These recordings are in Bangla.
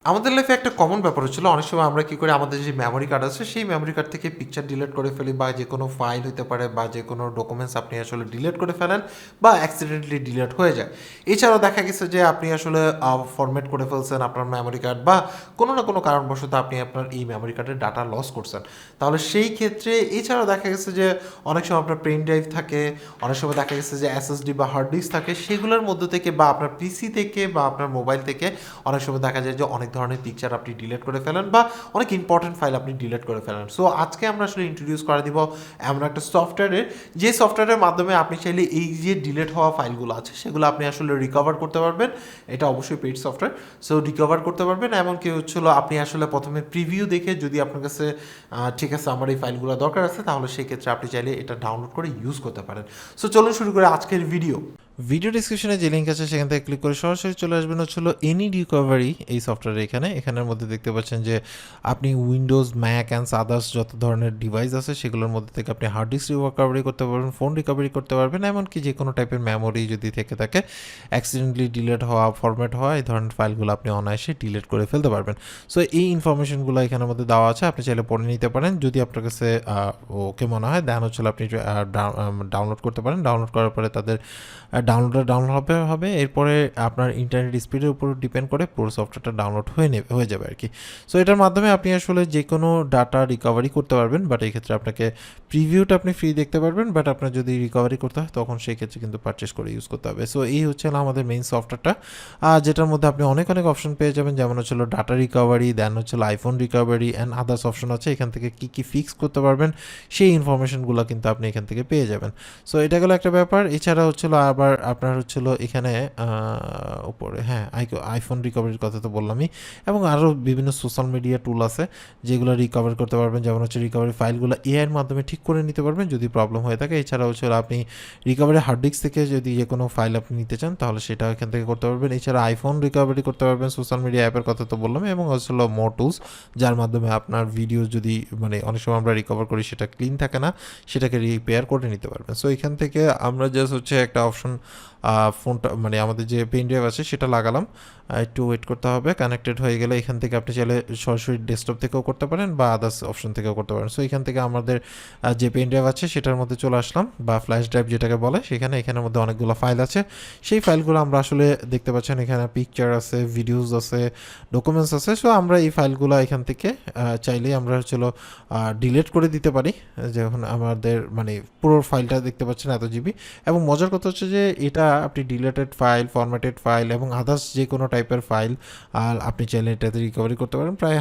আমাদের লাইফে একটা কমন ব্যাপার হচ্ছিল অনেক সময় আমরা কি করি আমাদের যে মেমোরি কার্ড আছে সেই মেমোরি কার্ড থেকে পিকচার ডিলিট করে ফেলি বা যে কোনো ফাইল হতে পারে বা যে কোনো ডকুমেন্টস আপনি আসলে ডিলিট করে ফেলেন বা অ্যাক্সিডেন্টলি ডিলিট হয়ে যায়। এছাড়াও দেখা গেছে যে আপনি আসলে ফরম্যাট করে ফেলছেন আপনার মেমোরি কার্ড বা কোনো না কোনো কারণবশত আপনি আপনার এই মেমোরি কার্ডের ডাটা লস করছেন। তাহলে সেই ক্ষেত্রে এছাড়াও দেখা গেছে যে অনেক সময় আপনার পেন ড্রাইভ থাকে, অনেক সময় দেখা গেছে যে এসএসডি বা হার্ড ডিস্ক থাকে, সেগুলোর মধ্যে থেকে বা আপনার পিসি থেকে বা আপনার মোবাইল থেকে অনেক সময় দেখা যায় যে অনেক ধরনের পিকচার আপনি ডিলিট করে ফেলেন বা অনেক ইম্পর্টেন্ট ফাইল আপনি ডিলিট করে ফেলেন। সো আজকে আমরা আসলে ইন্ট্রোডিউস করে দিব এমন একটা সফটওয়্যারের, যে সফটওয়্যারের মাধ্যমে আপনি চাইলে এই যে ডিলিট হওয়া ফাইলগুলো আছে সেগুলো আপনি আসলে রিকভার করতে পারবেন। এটা অবশ্যই পেইড সফটওয়্যার, সো রিকভার করতে পারবেন। এমনকি হচ্ছিল আপনি আসলে প্রথমে প্রিভিউ দেখে যদি আপনার কাছে ঠিক আছে আমার এই ফাইলগুলো দরকার আছে, তাহলে সেই ক্ষেত্রে আপনি চাইলে এটা ডাউনলোড করে ইউজ করতে পারেন। সো চলুন শুরু করে আজকের ভিডিও ডিসক্রিপশনে যে লিঙ্ক আছে সেখান থেকে ক্লিক করে সরাসরি চলে আসবেন হচ্ছিল এনি রিকভারি এই সফটওয়্যার। এখানের মধ্যে দেখতে পাচ্ছেন যে আপনি উইন্ডোজ, ম্যাক অ্যান্ড আদার্স যত ধরনের ডিভাইস আছে সেগুলোর মধ্যে থেকে আপনি হার্ড ডিস্ক রিকভারি করতে পারবেন, ফোন রিকভারি করতে পারবেন, এমনকি যে কোনো টাইপের মেমোরি যদি থেকে থাকে অ্যাক্সিডেন্টলি ডিলিট হওয়া, ফরম্যাট হওয়া, এই ধরনের ফাইলগুলো আপনি অনায়াসে ডিলিট করে ফেলতে পারবেন। সো এই ইনফরমেশনগুলো এখানের মধ্যে দেওয়া আছে, আপনি চাইলে পড়ে নিতে পারেন। যদি আপনার কাছে ওকে মনে হয় দেন হচ্ছিল আপনি ডাউনলোড করতে পারেন। ডাউনলোড করার পরে তাদের ডাউনলোড হবে এরপরে আপনার ইন্টারনেট স্পিডের উপর ডিপেন্ড করে পুরো সফটওয়্যারটা ডাউনলোড হয়ে যাবে আর কি। সো এটার মাধ্যমে আপনি আসলে যে কোনো ডাটা রিকভারি করতে পারবেন, বাট এই ক্ষেত্রে আপনাকে প্রিভিউটা আপনি ফ্রি দেখতে পারবেন, বাট আপনার যদি রিকভারি করতে হয় তখন সেই ক্ষেত্রে কিন্তু পারচেস করে ইউজ করতে হবে। সো এই হচ্ছে আমাদের মেইন সফটওয়্যারটা, যেটার মধ্যে আপনি অনেক অপশন পেয়ে যাবেন, যেমন হচ্ছিল ডাটা রিকভারি, দেন হচ্ছিল iPhone recovery and others option আছে। এখান থেকে কী ফিক্স করতে পারবেন সেই ইনফরমেশনগুলো কিন্তু আপনি এখান থেকে পেয়ে যাবেন। সো এটা গেলো একটা ব্যাপার। এছাড়া হচ্ছিল আবার আপনার হচ্ছিল এখানে উপরে আইফোন রিকভারির কথা তো বললামই, এবং আরও বিভিন্ন সোশ্যাল মিডিয়া টুল আছে যেগুলো রিকভার করতে পারবেন, যেমন হচ্ছে রিকভারি ফাইলগুলো এআইয়ের মাধ্যমে ঠিক করে নিতে পারবেন যদি প্রবলেম হয়ে থাকে। এছাড়া হচ্ছে আপনি রিকভারি হার্ড ডিস্ক থেকে যদি যে কোনো ফাইল আপনি নিতে চান তাহলে সেটা এখান থেকে করতে পারবেন। এছাড়া আইফোন রিকভারি করতে পারবেন, সোশ্যাল মিডিয়া অ্যাপের কথা তো বললাম, এবং হচ্ছিল মোর টুলস যার মাধ্যমে আপনার ভিডিও যদি অনেক সময় আমরা রিকভার করি সেটা ক্লিন থাকে না, সেটাকে রিপেয়ার করে নিতে পারবেন। সো এখান থেকে আমরা জাস্ট হচ্ছে একটা অপশন ফোনটা আমাদের যে পেন ড্রাইভ আছে সেটা লাগালাম, একটু ওয়েট করতে হবে। কানেক্টেড হয়ে গেলে এখান থেকে আপনি চাইলে সরাসরি ডেস্কটপ থেকেও করতে পারেন বা আদার্স অপশন থেকেও করতে পারেন। সো এখান থেকে আমাদের যে পেন ড্রাইভ আছে সেটার মধ্যে চলে আসলাম, বা ফ্ল্যাশ ড্রাইভ যেটাকে বলে, এখানের মধ্যে অনেকগুলো ফাইল আছে। সেই ফাইলগুলো আমরা আসলে দেখতে পাচ্ছেন এখানে পিকচার আছে, ভিডিওস আছে, ডকুমেন্টস আছে। সো আমরা এই ফাইলগুলো এখান থেকে চাইলেই আমরা হচ্ছিল ডিলিট করে দিতে পারি, যখন আমাদের পুরো ফাইলটা দেখতে পাচ্ছেন এত জিবি। এবং মজার কথা হচ্ছে যে এটা আপনি ডিলেটেড ফাইল, ফরম্যাটেড ফাইল এবং আদার্স যে কোনো টাইপের ফাইল আর আপনি চাইলে এটাতে রিকভারি করতে পারেন। প্রায়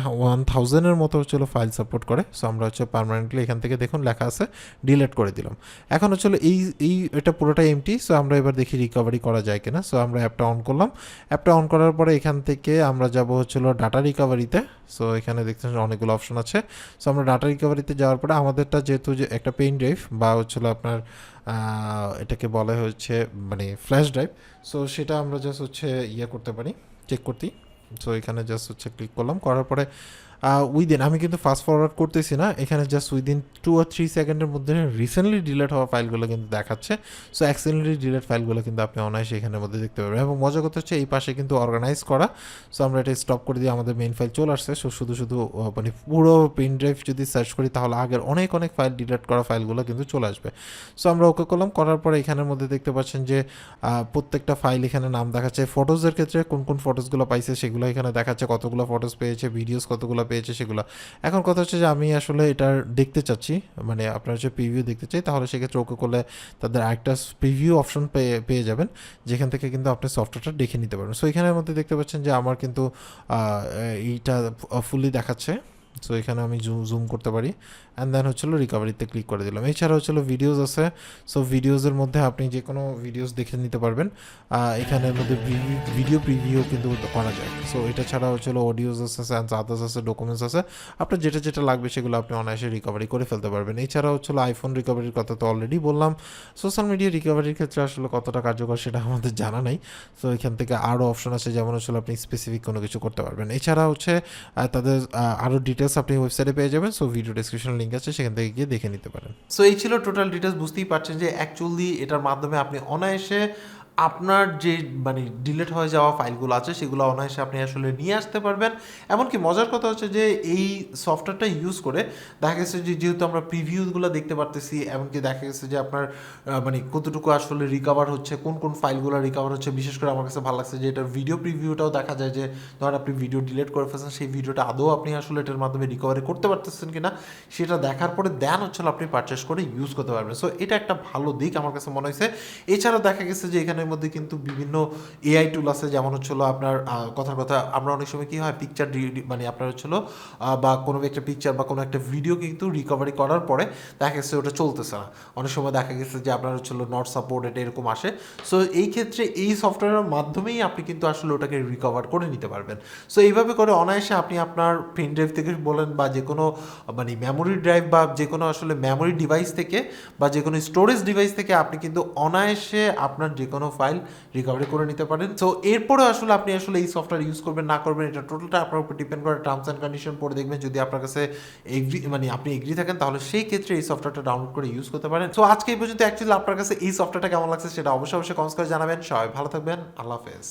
1000-এর মতো হচ্ছিল ফাইল সাপোর্ট করে। সো আমরা হচ্ছে পার্মানেন্টলি এখান থেকে দেখুন লেখা আছে ডিলিট করে দিলাম। এখন হচ্ছিল এটা পুরোটাই এমটি। সো আমরা এবার দেখি রিকভারি করা যায় কিনা। সো আমরা অ্যাপটা অন করলাম। অ্যাপটা অন করার পরে এখান থেকে আমরা যাব হচ্ছিল ডাটা রিকভারিতে। সো এখানে দেখছেন অনেকগুলো অপশন আছে। সো আমরা ডাটা রিকভারিতে যাওয়ার পরে আমাদেরটা যেহেতু যে একটা পেন ড্রাইভ বা হচ্ছিল আপনার এটাকে বলা হচ্ছে ফ্ল্যাশ ড্রাইভ, সো সেটা আমরা জাস্ট হচ্ছে করতে পারি, চেক করতেই। সো এখানে জাস্ট হচ্ছে ক্লিক করলাম, করার পরে উইদিন, আমি কিন্তু ফাস্ট ফরওয়ার্ড করতেছি না, এখানে জাস্ট উইদিন 2 or 3 সেকেন্ডের মধ্যে রিসেন্টলি ডিলিট হওয়া ফাইলগুলো কিন্তু দেখাচ্ছে। সো অ্যাক্সিডেন্টলি ডিলিট ফাইলগুলো কিন্তু আপনি অনায়াসে এখানের মধ্যে দেখতে পাবেন। এবং মজা কথা হচ্ছে এই পাশে কিন্তু অর্গানাইজ করা। সো আমরা এটা স্টপ করে দিয়ে আমাদের মেইন ফাইল চলে আসছে। সো শুধু পুরো পেন ড্রাইভ যদি সার্চ করি তাহলে আগের অনেক ফাইল ডিলিট করা ফাইলগুলো কিন্তু চলে আসবে। সো আমরা ওকে করলাম, করার পরে এখানের মধ্যে দেখতে পাচ্ছেন যে প্রত্যেকটা ফাইল এখানে নাম দেখাচ্ছে। ফটোজের ক্ষেত্রে কোন ফটোসগুলো পাইছে সেগুলো এখানে দেখাচ্ছে, কতগুলো ফটোস পেয়েছে, ভিডিওস কতগুলো পেয়েছে সেগুলো। এখন কথা হচ্ছে যে আমি আসলে এটার দেখতে চাচ্ছি, আপনার হচ্ছে প্রিভিউ দেখতে চাই, তাহলে সেক্ষেত্রে ওকে করলে তাদের আরেকটা প্রিভিউ অপশন পেয়ে যাবেন, যেখান থেকে কিন্তু আপনি সফটওয়্যারটা দেখে নিতে পারবেন। সো এখানের মধ্যে দেখতে পাচ্ছেন যে আমার কিন্তু এইটা ফুললি দেখাচ্ছে। সো এখানে আমি জুম করতে পারি, অ্যান্ড দেন হচ্ছিলো রিকভারিতে ক্লিক করে দিলাম। এছাড়া হচ্ছিলো ভিডিওস আছে। সো ভিডিওসের মধ্যে আপনি যে কোনো ভিডিওস দেখে নিতে পারবেন, এখানের মধ্যে ভিডিও প্রিভিউ কিন্তু করা যায়। সো এটা ছাড়া হচ্ছিলো অডিওস আছে, আদার্স আছে, ডকুমেন্টস আছে, আপনার যেটা লাগবে সেগুলো আপনি অনায়াসে রিকভারি করে ফেলতে পারবেন। এছাড়া হচ্ছিলো আইফোন রিকভারির কথা তো অলরেডি বললাম। সোশ্যাল মিডিয়া রিকভারির ক্ষেত্রে আসলে কতটা কার্যকর সেটা আমাদের জানা নাই। সো এখান থেকে আরও অপশন আছে, যেমন হচ্ছিলো আপনি স্পেসিফিক কোনো কিছু করতে পারবেন। এছাড়া হচ্ছে তাদের আরও ডিটেলস আপনি ওয়েবসাইটে পেয়ে যাবেন। সো ভিডিও ডেসক্রিপশন লিঙ্ক আছে, সেখান থেকে গিয়ে দেখে নিতে পারেন। সো এই ছিল টোটাল ডিটেলস। বুঝতেই পারছেন যে অ্যাকচুয়ালি এটার মাধ্যমে আপনি অনায়াসে আপনার যে মানে ডিলিট হয়ে যাওয়া ফাইলগুলো আছে সেগুলো অনায়াসে আপনি আসলে নিয়ে আসতে পারবেন। এমনকি মজার কথা হচ্ছে যে এই সফটওয়্যারটা ইউজ করে দেখা গেছে যে যেহেতু আমরা প্রিভিউগুলো দেখতে পারতেছি, এমনকি দেখা গেছে যে আপনার মানে কতটুকু আসলে রিকভার হচ্ছে, কোন কোন ফাইলগুলো রিকভার হচ্ছে। বিশেষ করে আমার কাছে ভালো লাগছে যে এটার ভিডিও প্রিভিউটাও দেখা যায় যে ধরেন আপনি ভিডিও ডিলিট করে ফেলছেন, সেই ভিডিওটা আদৌ আপনি আসলে এটার মাধ্যমে রিকভারি করতে পারতেছেন কিনা সেটা দেখার পরে দেন হচ্ছে আপনি পারচেস করে ইউজ করতে পারবেন। সো এটা একটা ভালো দিক আমার কাছে মনে হয়েছে। এছাড়া দেখা গেছে যে এখানের মধ্যে কিন্তু বিভিন্ন এআই টুল আছে, যেমন হচ্ছিল আপনার কথার কথা আমরা অনেক সময় কি হয় পিকচার মানে আপনার হচ্ছিল বা কোনো একটা পিকচার বা কোনো একটা ভিডিও কিন্তু রিকভারি করার পরে দেখা গেছে ওটা চলতেছে না, অনেক সময় দেখা গেছে যে আপনার হচ্ছিল নট সাপোর্টেড এরকম আসে। সো এই ক্ষেত্রে এই সফটওয়্যারের মাধ্যমেই আপনি কিন্তু আসলে ওটাকে রিকভার করে নিতে পারবেন। সো এইভাবে করে অনায়াসে আপনি আপনার পেন ড্রাইভ থেকে বলেন বা যে কোনো মানে মেমোরি ড্রাইভ বা যে কোনো আসলে মেমোরি ডিভাইস থেকে বা যে কোনো স্টোরেজ ডিভাইস থেকে আপনি কিন্তু অনায়াসে আপনার যে কোনো ফাইল রিকভারি করে নিতে পারেন। সো এরপরে আসলে আপনি আসলে এই সফটওয়্যার ইউজ করবেন না করবেন এটা টোটালটা আপনার উপর ডিপেন্ড করে। টার্মস অ্যান্ড কন্ডিশন পড়ে দেখবেন, যদি আপনার কাছে এগ্রি মানে আপনি এগ্রি থাকেন তাহলে সেই ক্ষেত্রে এই সফটওয়্যারটা ডাউনলোড করে ইউজ করতে পারেন। সো আজকে এই পর্যন্ত অ্যাকচুয়ালি আপনার কাছে এই সফটওয়্যারটা কেমন লাগছে সেটা অবশ্যই কমেন্টস করে জানাবেন। সবাই ভালো থাকবেন, আল্লাহ হাফেজ।